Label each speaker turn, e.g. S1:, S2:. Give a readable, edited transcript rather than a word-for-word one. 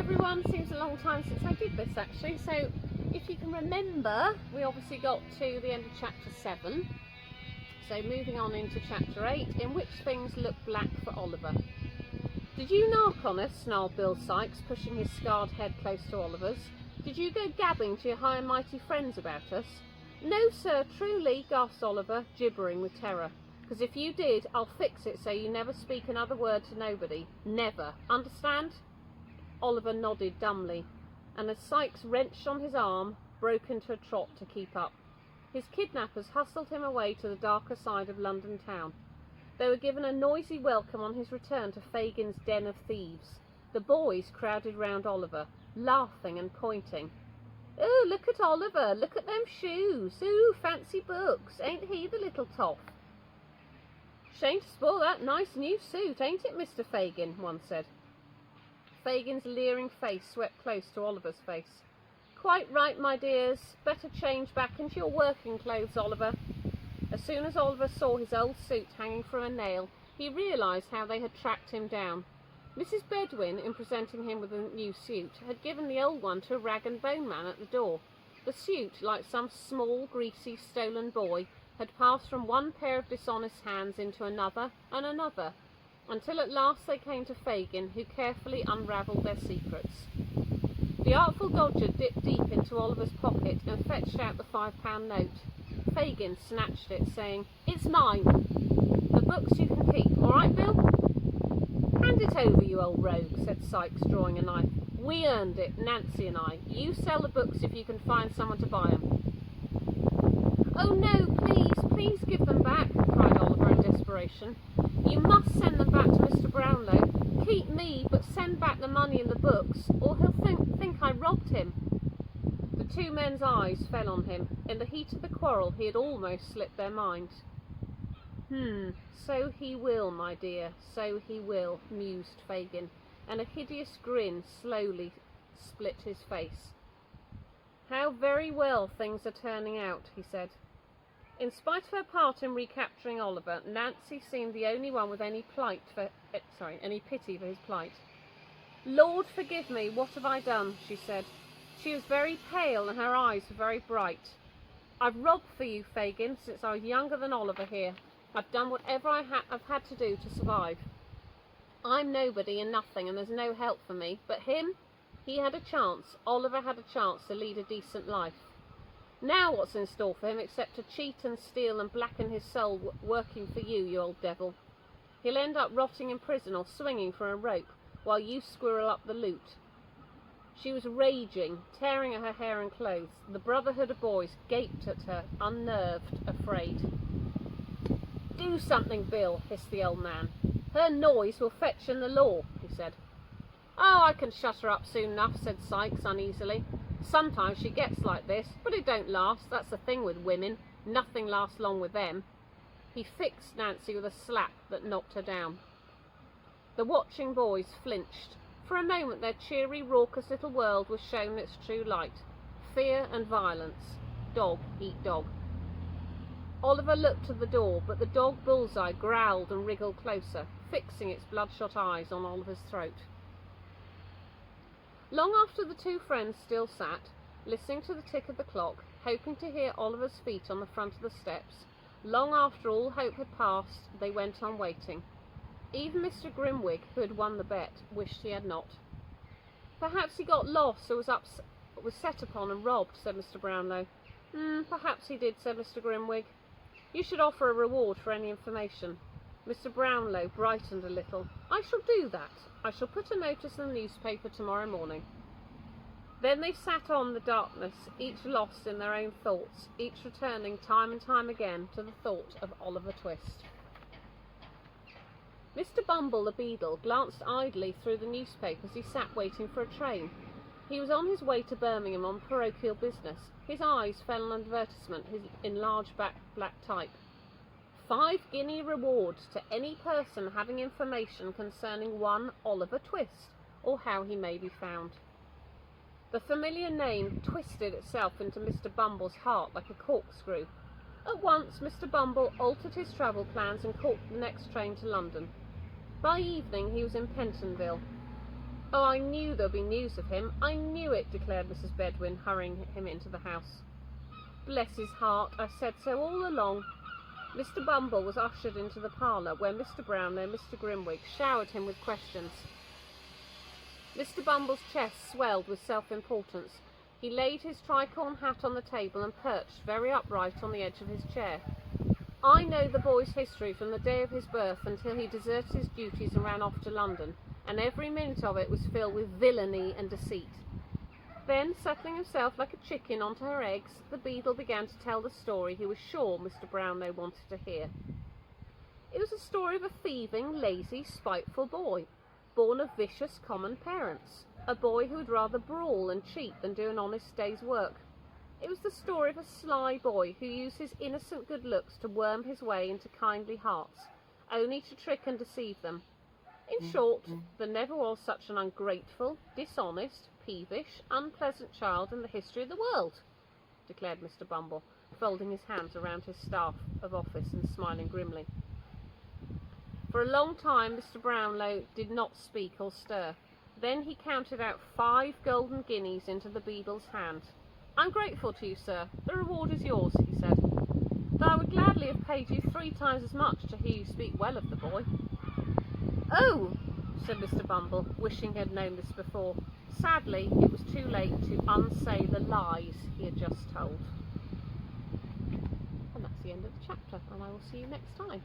S1: everyone, seems a long time since I did this actually, so if you can remember, we obviously got to the end of chapter 7, so moving on into chapter 8, in which things look black for Oliver. "Did you nark on us?" snarled Bill Sikes, pushing his scarred head close to Oliver's. "Did you go gabbing to your high and mighty friends about us?" "No sir, truly," gasped Oliver, gibbering with terror. "Because if you did, I'll fix it so you never speak another word to nobody. Never. Understand?" Oliver nodded dumbly, and as Sikes wrenched on his arm, broke into a trot to keep up. His kidnappers hustled him away to the darker side of London town. They were given a noisy welcome on his return to Fagin's den of thieves. The boys crowded round Oliver, laughing and pointing. "Oh, look at Oliver, look at them shoes. Ooh, fancy books. Ain't he the little toff?" "Shame to spoil that nice new suit, ain't it, Mr. Fagin?" one said. Fagin's leering face swept close to Oliver's face. "Quite right, my dears. Better change back into your working clothes, Oliver." As soon as Oliver saw his old suit hanging from a nail, he realised how they had tracked him down. Mrs. Bedwin, in presenting him with a new suit, had given the old one to a rag and bone man at the door. The suit, like some small, greasy, stolen boy, had passed from one pair of dishonest hands into another and another, until at last they came to Fagin, who carefully unravelled their secrets. The artful dodger dipped deep into Oliver's pocket and fetched out the £5 note. Fagin snatched it, saying, "It's mine. The books you can keep. All right, Bill?" "Hand it over, you old rogue," said Sikes, drawing a knife. "We earned it, Nancy and I. You sell the books if you can find someone to buy them." "Oh no, please give them back," cried Oliver in desperation. "You must send them back to Mr. Brownlow. Keep me, but send back the money and the books, or he'll think I robbed him." The two men's eyes fell on him. In the heat of the quarrel he had almost slipped their mind. So he will, my dear, so he will," mused Fagin, and a hideous grin slowly split his face. "How very well things are turning out," he said. In spite of her part in recapturing Oliver, Nancy seemed the only one with any pity for his plight. "Lord forgive me, what have I done?" she said. She was very pale and her eyes were very bright. "I've robbed for you, Fagin, since I was younger than Oliver here. I've done whatever I've had to do to survive. I'm nobody and nothing, and there's no help for me. But him, he had a chance. Oliver had a chance to lead a decent life. Now what's in store for him except to cheat and steal and blacken his soul working for you, you old devil? He'll end up rotting in prison or swinging from a rope while you squirrel up the loot." She was raging, tearing at her hair and clothes. The brotherhood of boys gaped at her, unnerved, afraid. "Do something, Bill," hissed the old man. "Her noise will fetch in the law," he said. "Oh, I can shut her up soon enough," said Sikes uneasily. "Sometimes she gets like this, but it don't last. That's the thing with women. Nothing lasts long with them." He fixed Nancy with a slap that knocked her down. The watching boys flinched. For a moment their cheery, raucous little world was shown its true light. Fear and violence. Dog eat dog. Oliver looked to the door, but the dog Bullseye growled and wriggled closer, fixing its bloodshot eyes on Oliver's throat. Long after the two friends still sat, listening to the tick of the clock, hoping to hear Oliver's feet on the front of the steps, long after all hope had passed, they went on waiting. Even Mr. Grimwig, who had won the bet, wished he had not. "Perhaps he got lost or was set upon and robbed," said Mr. Brownlow. Perhaps he did," said Mr. Grimwig. "You should offer a reward for any information." Mr. Brownlow brightened a little. "I shall do that. I shall put a notice in the newspaper tomorrow morning." Then they sat on the darkness, each lost in their own thoughts, each returning time and time again to the thought of Oliver Twist. Mr. Bumble the Beadle glanced idly through the newspaper as he sat waiting for a train. He was on his way to Birmingham on parochial business. His eyes fell on an advertisement in large black type. "5-guinea reward to any person having information concerning one Oliver Twist, or how he may be found." The familiar name twisted itself into Mr. Bumble's heart like a corkscrew. At once Mr. Bumble altered his travel plans and caught the next train to London. By evening he was in Pentonville. "Oh, I knew there'd be news of him. I knew it," declared Mrs. Bedwin, hurrying him into the house. "Bless his heart, I said so all along." Mr. Bumble was ushered into the parlour, where Mr. Brownlow and Mr. Grimwig showered him with questions. Mr. Bumble's chest swelled with self-importance. He laid his tricorn hat on the table and perched very upright on the edge of his chair. "I know the boy's history from the day of his birth until he deserted his duties and ran off to London, and every minute of it was filled with villainy and deceit." Then, settling himself like a chicken onto her eggs, the beadle began to tell the story he was sure Mr. Brownlow wanted to hear. It was a story of a thieving, lazy, spiteful boy, born of vicious common parents, a boy who would rather brawl and cheat than do an honest day's work. It was the story of a sly boy who used his innocent good looks to worm his way into kindly hearts, only to trick and deceive them. In short, there never was such an ungrateful, dishonest, peevish, unpleasant child in the history of the world, declared Mr. Bumble, folding his hands around his staff of office and smiling grimly. For a long time Mr. Brownlow did not speak or stir. Then he counted out 5 golden guineas into the beadle's hand. "I'm grateful to you, sir. The reward is yours," he said, "though I would gladly have paid you 3 times as much to hear you speak well of the boy." "Oh," said Mr. Bumble, wishing he had known this before. Sadly, it was too late to unsay the lies he had just told. And that's the end of the chapter, and I will see you next time.